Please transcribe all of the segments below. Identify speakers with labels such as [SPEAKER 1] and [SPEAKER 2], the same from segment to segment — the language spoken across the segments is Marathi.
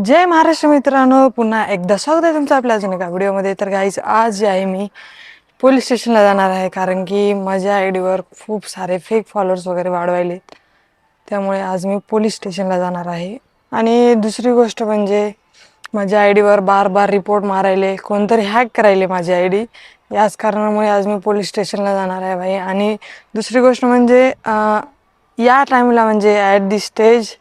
[SPEAKER 1] जय महाराष्ट्र मित्रांनो, पुन्हा एकदा स्वागत आहे तुमचं आपल्या अजून एका व्हिडिओमध्ये. तर गाईज, आज जे आहे मी पोलीस स्टेशनला जाणार आहे, कारण की माझ्या आयडीवर खूप सारे फेक फॉलोअर्स वगैरे वाढवायले. त्यामुळे आज मी पोलीस स्टेशनला जाणार आहे. आणि दुसरी गोष्ट म्हणजे माझ्या आयडीवर बार बार रिपोर्ट मारायले, कोणतरी हॅक करायले माझी आयडी. याच कारणामुळे आज मी पोलीस स्टेशनला जाणार आहे भाई. आणि दुसरी गोष्ट म्हणजे या टाईमला म्हणजे ॲट दी स्टेज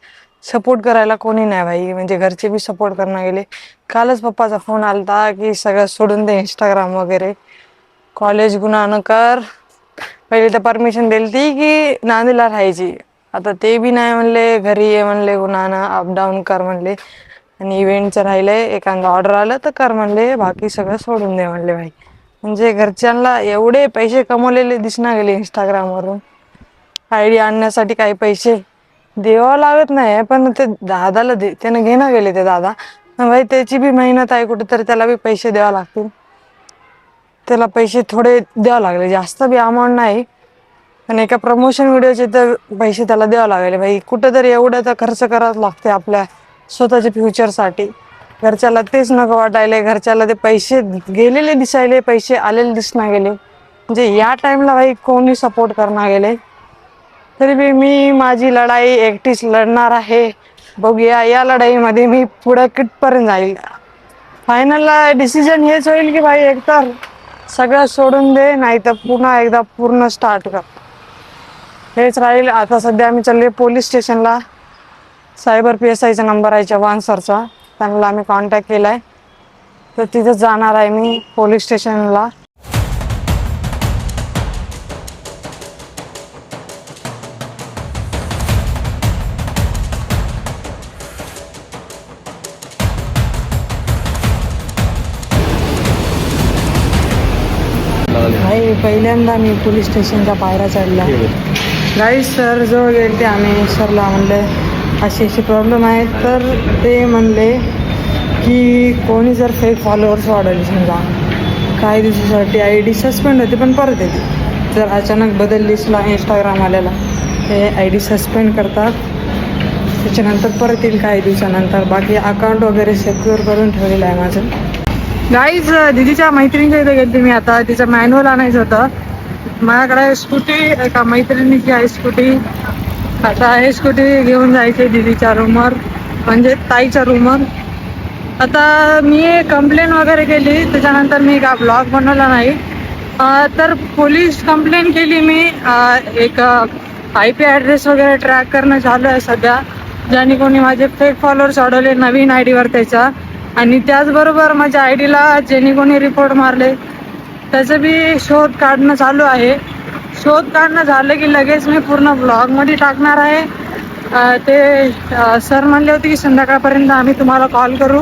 [SPEAKER 1] सपोर्ट करायला कोणी नाही भाई. म्हणजे घरचे बी सपोर्ट करणं गेले. कालच पप्पाचा फोन आलता की सगळं सोडून दे, इंस्टाग्राम वगैरे, कॉलेज गुन्हा न कर. पहिले तर परमिशन दिली ती की नांदेडला राहायची, आता ते बी नाही म्हणले. घरी ये म्हणले, गुन्हा न अपडाऊन कर म्हणले. आणि इव्हेंटचं राहिलंय, एखादा ऑर्डर आलं तर कर म्हणले, बाकी सगळं सोडून दे म्हणले भाई. म्हणजे घरच्यांना एवढे पैसे कमवलेले दिसना गेले इंस्टाग्रामवरून. आयडी आणण्यासाठी काही पैसे द्यावं लागत नाही, पण ते दादाला त्यानं घेणं गेले ते दादा. भाई त्याची बी मेहनत आहे, कुठेतरी त्याला बी पैसे द्यावं लागतील. त्याला पैसे थोडे द्यावं लागले, जास्त बी अमाऊंट नाही, पण एका प्रमोशन व्हिडिओचे तर पैसे त्याला द्यावं लागले भाई. कुठंतरी एवढं तर खर्च करावं लागते आपल्या स्वतःच्या फ्युचरसाठी. घरच्याला तेच नको वाटायले, घरच्याला ते पैसे गेलेले दिसायले, पैसे आलेले दिसना गेले. म्हणजे या टाईमला भाई कोणी सपोर्ट करणार गेले. तरी बी मी माझी लढाई एकटीच लढणार आहे. बघूया या लढाईमध्ये मी पुढं कितपर्यंत जाईल. फायनलला डिसिजन हेच होईल की भाई, एकतर सगळं सोडून दे, नाही तर पुन्हा एकदा पूर्ण स्टार्ट कर, हेच राहील. आता सध्या आम्ही चालले पोलीस स्टेशनला. सायबर PSIचा नंबर आहे चव्हाण सरचा, त्यांना आम्ही कॉन्टॅक्ट केला आहे. तर तिथं जाणार आहे मी पोलीस स्टेशनला. भाई पहिल्यांदा मी पोलीस स्टेशनच्या पायऱ्या चढल्या. गाईस, सर जो गेले आम्ही सरला म्हणले अशी अशी प्रॉब्लेम आहे. तर ते म्हणले की कोणी जर फेक फॉलोअर्स वाढवले, समजा काही दिवसासाठी ID सस्पेंड होते पण परत येते. जर अचानक बदललीसला इंस्टाग्राम आल्याला, ते ID सस्पेंड करतात, त्याच्यानंतर परत येईल काही दिवसानंतर. बाकी अकाउंट वगैरे सिक्युअर करून ठेवलेलं आहे माझं. गाईज, दिदीच्या मैत्रिणीच्या इथे गेली मी. आता तिचं मॅन्युअल आणायचं होतं. माझ्याकडे स्कूटी, एका मैत्रिणीची आहे स्कूटी. आता हे स्कूटी घेऊन जायचे दिदीच्या रूमवर, म्हणजे ताईच्या रूमवर. आता मी कंप्लेंट वगैरे केली, त्याच्यानंतर मी का ब्लॉग बनवला नाही. तर पोलीस कंप्लेंट केली मी. एक IP ॲड्रेस वगैरे ट्रॅक करणं चालू आहे सध्या, ज्याने कोणी माझे फेक फॉलोअर्स वाढवले नवीन आयडीवर त्याच्या. आणि त्याचबरोबर माझ्या आयडीला ज्यांनी कोणी रिपोर्ट मारले त्याचं बी शोध काढणं चालू आहे. शोध काढणं झालं की लगेच मी पूर्ण ब्लॉगमध्ये टाकणार आहे. ते सर म्हणले होते की संध्याकाळपर्यंत आम्ही तुम्हाला कॉल करू.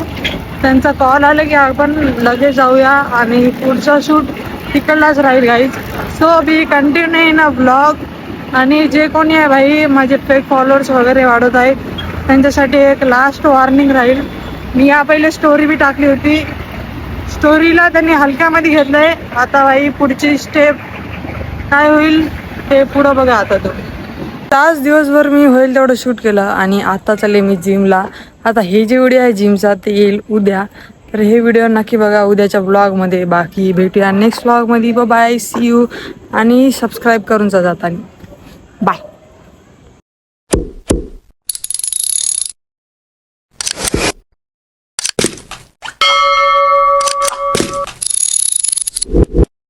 [SPEAKER 1] त्यांचा कॉल आला की आपण लगेच जाऊया, आणि पुढचा शूट तिकडलाच राहील guys. So B continue in a blog. आणि जे कोणी आहे भाई माझे फेक फॉलोअर्स वगैरे वाढवत आहेत, त्यांच्यासाठी एक लास्ट वॉर्निंग राहील. मी या पहिले स्टोरी बी टाकली होती, स्टोरीला त्यांनी हलक्यामध्ये घेतलंय. आता भाई पुढची स्टेप काय होईल ते पुढं बघा. आता तो तास दिवसभर मी होईल तेवढं शूट केलं, आणि आता चालले मी जिमला. आता हे जे व्हिडिओ आहे जिमचा ते येईल उद्या, तर हे व्हिडिओ नक्की बघा उद्याच्या ब्लॉगमध्ये. बाकी भेटूया नेक्स्ट ब्लॉगमध्ये. Bye, see you. आणि सबस्क्राईब करून जा जाताना. बाय.